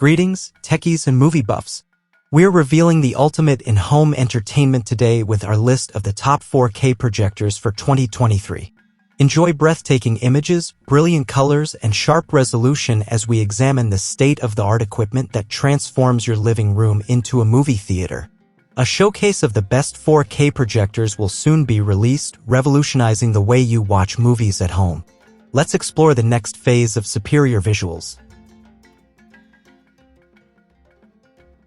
Greetings, techies and movie buffs. We're revealing the ultimate in home entertainment today with our list of the top 4K projectors for 2023. Enjoy breathtaking images, brilliant colors, and sharp resolution as we examine the state-of-the-art equipment that transforms your living room into a movie theater. A showcase of the best 4K projectors will soon be released, revolutionizing the way you watch movies at home. Let's explore the next phase of superior visuals.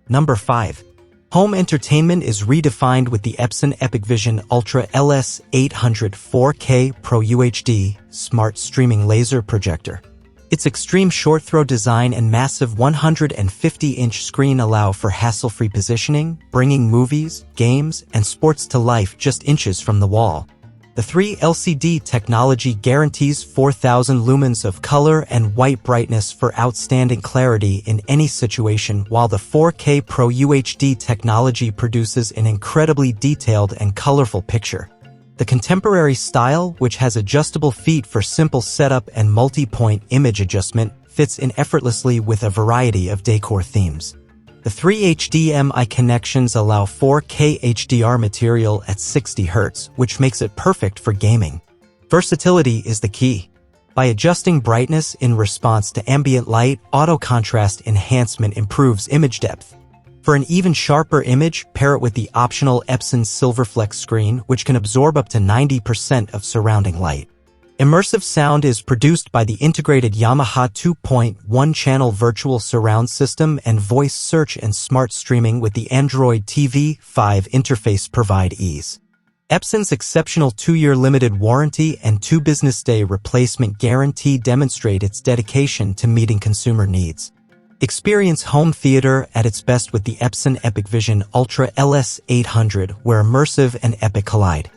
Number 5. Home entertainment is redefined with the Epson EpiQVision Ultra LS800 4K Pro UHD Smart Streaming Laser Projector. Its extreme short-throw design and massive 150-inch screen allow for hassle-free positioning, bringing movies, games, and sports to life just inches from the wall. The 3LCD technology guarantees 4,000 lumens of color and white brightness for outstanding clarity in any situation, while the 4K Pro UHD technology produces an incredibly detailed and colorful picture. The contemporary style, which has adjustable feet for simple setup and multi-point image adjustment, fits in effortlessly with a variety of decor themes. The 3 HDMI connections allow 4K HDR material at 60 Hz, which makes it perfect for gaming. Versatility is the key. By adjusting brightness in response to ambient light, auto contrast enhancement improves image depth. For an even sharper image, pair it with the optional Epson Silverflex screen, which can absorb up to 90% of surrounding light. Immersive sound is produced by the integrated Yamaha 2.1-channel virtual surround system, and voice search and smart streaming with the Android TV 5 interface provide ease. Epson's exceptional 2-year limited warranty and 2 business day replacement guarantee demonstrate its dedication to meeting consumer needs. Experience home theater at its best with the Epson EpiQVision Ultra LS800, where immersive and epic collide.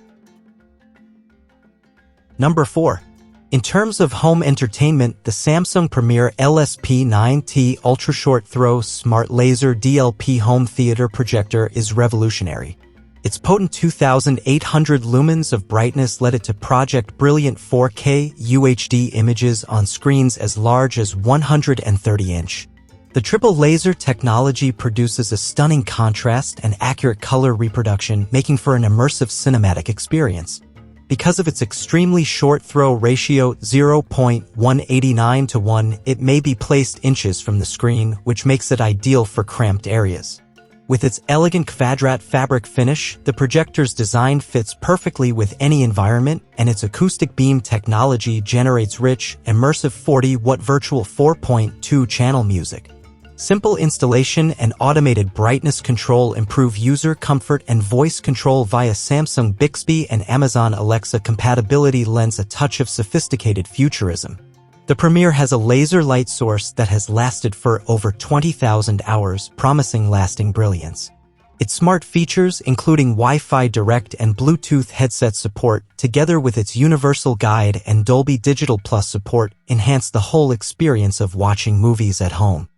Number 4. In terms of home entertainment, the Samsung Premier LSP9T Ultra Short Throw Smart Laser DLP Home Theater Projector is revolutionary. Its potent 2,800 lumens of brightness let it to project brilliant 4K UHD images on screens as large as 130-inch. The triple laser technology produces a stunning contrast and accurate color reproduction, making for an immersive cinematic experience. Because of its extremely short throw ratio 0.189 to 1, it may be placed inches from the screen, which makes it ideal for cramped areas. With its elegant quadrat fabric finish, the projector's design fits perfectly with any environment, and its acoustic beam technology generates rich, immersive 40-watt virtual 4.2-channel music. Simple installation and automated brightness control improve user comfort, and voice control via Samsung Bixby and Amazon Alexa compatibility lends a touch of sophisticated futurism. The Premier has a laser light source that has lasted for over 20,000 hours, promising lasting brilliance. Its smart features, including Wi-Fi Direct and Bluetooth headset support, together with its Universal Guide and Dolby Digital Plus support, enhance the whole experience of watching movies at home.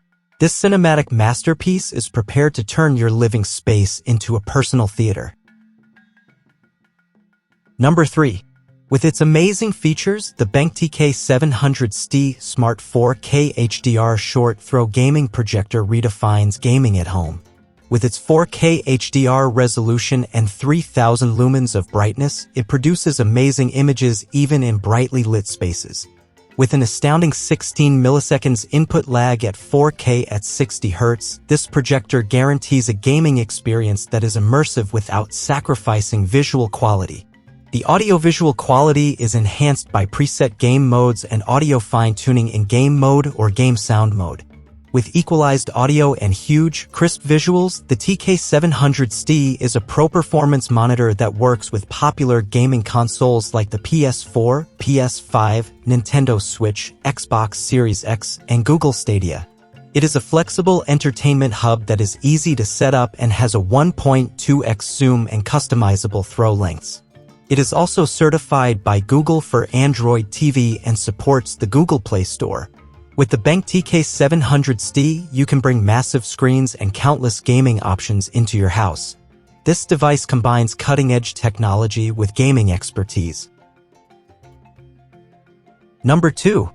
This cinematic masterpiece is prepared to turn your living space into a personal theater. Number 3. With its amazing features, the BenQ TK700 Smart 4K HDR Short-Throw Gaming Projector redefines gaming at home. With its 4K HDR resolution and 3,000 lumens of brightness, it produces amazing images even in brightly lit spaces. With an astounding 16 milliseconds input lag at 4K at 60 Hz, this projector guarantees a gaming experience that is immersive without sacrificing visual quality. The audio-visual quality is enhanced by preset game modes and audio fine-tuning in game mode or game sound mode. With equalized audio and huge, crisp visuals, the TK700 is a pro-performance monitor that works with popular gaming consoles like the PS4, PS5, Nintendo Switch, Xbox Series X, and Google Stadia. It is a flexible entertainment hub that is easy to set up and has a 1.2x zoom and customizable throw lengths. It is also certified by Google for Android TV and supports the Google Play Store. With the BenQ TK700 you can bring massive screens and countless gaming options into your house. This device combines cutting-edge technology with gaming expertise. Number 2.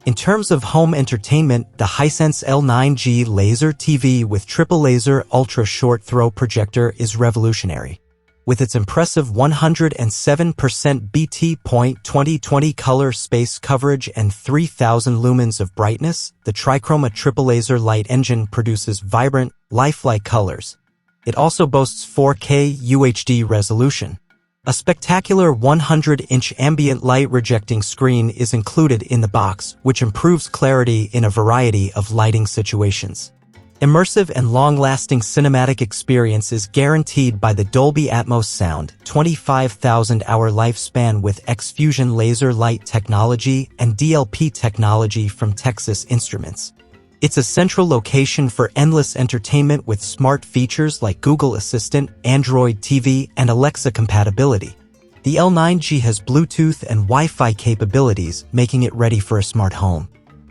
In terms of home entertainment, the HiSense L9G laser TV with triple laser ultra-short throw projector is revolutionary. With its impressive 107% BT.2020 color space coverage and 3000 lumens of brightness, the TriChroma triple laser light engine produces vibrant, lifelike colors. It also boasts 4K UHD resolution. A spectacular 100-inch ambient light rejecting screen is included in the box, which improves clarity in a variety of lighting situations. Immersive and long-lasting cinematic experience is guaranteed by the Dolby Atmos sound, 25,000-hour lifespan with EpiQVision laser light technology and DLP technology from Texas Instruments. It's a central location for endless entertainment with smart features like Google Assistant, Android TV, and Alexa compatibility. The L9G has Bluetooth and Wi-Fi capabilities, making it ready for a smart home.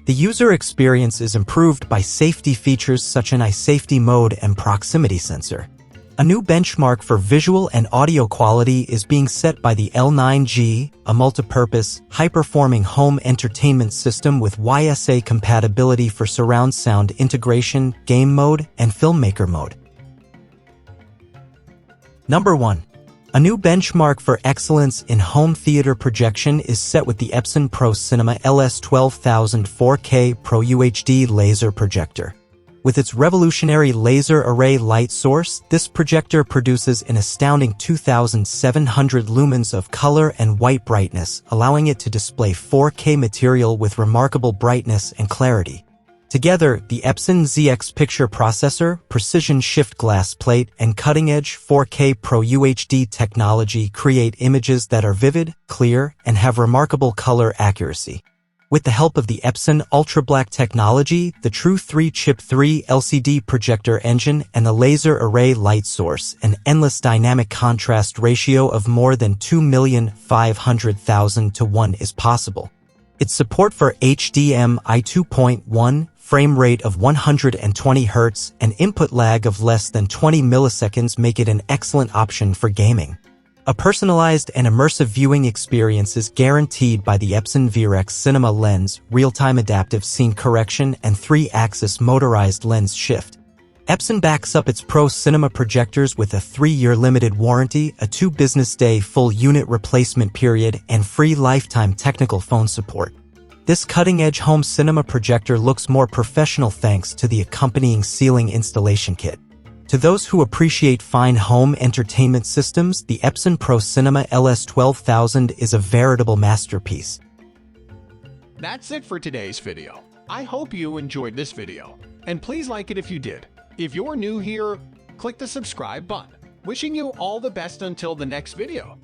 The user experience is improved by safety features such as safety mode and proximity sensor. A new benchmark for visual and audio quality is being set by the L9G, a multi-purpose, high-performing home entertainment system with YSA compatibility for surround sound integration, game mode, and filmmaker mode. Number 1. A new benchmark for excellence in home theater projection is set with the Epson Pro Cinema LS1 4K Pro UHD laser projector. With its revolutionary laser array light source, this projector produces an astounding 2,700 lumens of color and white brightness, allowing it to display 4K material with remarkable brightness and clarity. Together, the Epson ZX picture processor, precision shift glass plate, and cutting-edge 4K Pro UHD technology create images that are vivid, clear, and have remarkable color accuracy. With the help of the Epson Ultra Black technology, the true 3-chip 3 LCD projector engine, and the laser array light source, an endless dynamic contrast ratio of more than 2,500,000 to 1 is possible. Its support for HDMI 2.1, frame rate of 120 Hz, and input lag of less than 20 milliseconds make it an excellent option for gaming. A personalized and immersive viewing experience is guaranteed by the Epson VRX Cinema lens, real-time adaptive scene correction, and 3-axis motorized lens shift. Epson backs up its Pro Cinema projectors with a 3-year limited warranty, a 2-business-day full unit replacement period, and free lifetime technical phone support. This cutting-edge home cinema projector looks more professional thanks to the accompanying ceiling installation kit. To those who appreciate fine home entertainment systems, the Epson Pro Cinema LS1 is a veritable masterpiece. That's it for today's video. I hope you enjoyed this video, and please like it if you did. If you're new here, click the subscribe button. Wishing you all the best until the next video.